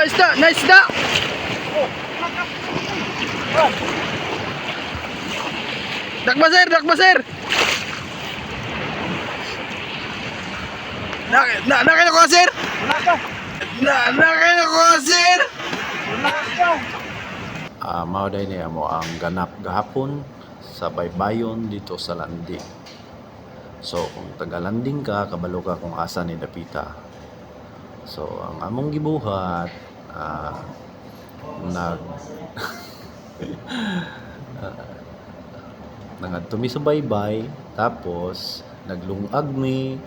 isda, nice isda. Dakba sir, dakba sir. Nakaya ko sir. Nakaya ko sir. Mao day niya mo ang ganap gahapon sa baybayon dito sa landing. So kung taga-landing ka, kabalo ka kung asa ni dapita. So ang among gibuhat nag nangadto mi sa baybay, tapos naglungag mi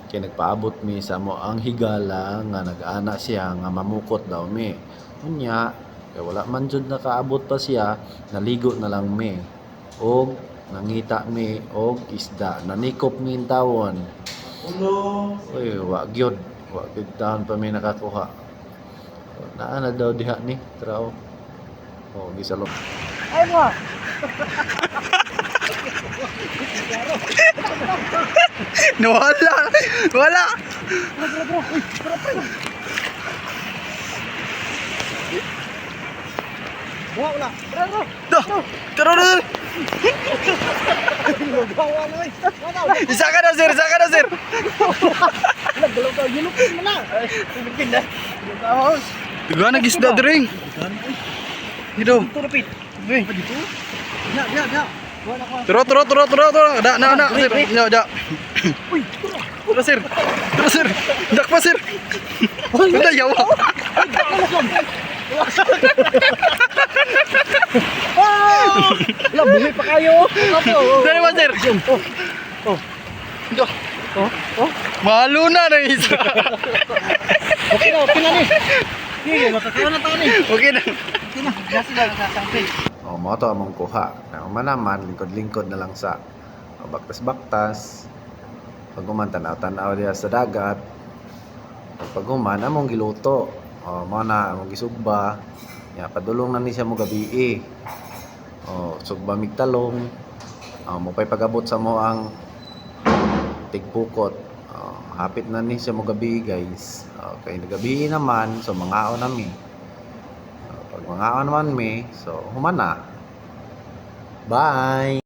kay nagpaabot mi sa mo ang higala nga nag-ana siya nga mamukot daw mi. Unya kay wala man jud nakaabot pa siya, naligo na lang mi og nangita mi og isda, nanikop mi in tawon. Uy, wa gyud taon pa mi nakakuha. Naa na daw diha ni traw. Oh, gisalok. Ay mo. Wala. Wala. Wala. Tara. Isa ka na sir, isa ka na sir. Tiga nag-isda dring. Dito. Turo. Da. Sir. Da. Turo sir. Dak pa sir. Wala yawa. Buhay pa kayo. Dali ba sir? Malo na isa. Okay na ni. Sige, makakaon na tayo ni. Okay na. Kasi lang sasangkay. Mo to among kuha. Naman lingkod-lingkod na lang sa baktas-baktas. Pag human tanaw-tanaw diya sa dagat. Pag human among giluto. Mo na among gisugba. Ya padulong na ni siya mo gabi. Sugba migtalong. Mo pay pagabot sa mo ang tigpukot. Hapit na ni siya mo gabi guys. Kay gabi naman so mangaon nami. Pag mangaon naman mi, so human na. Bye!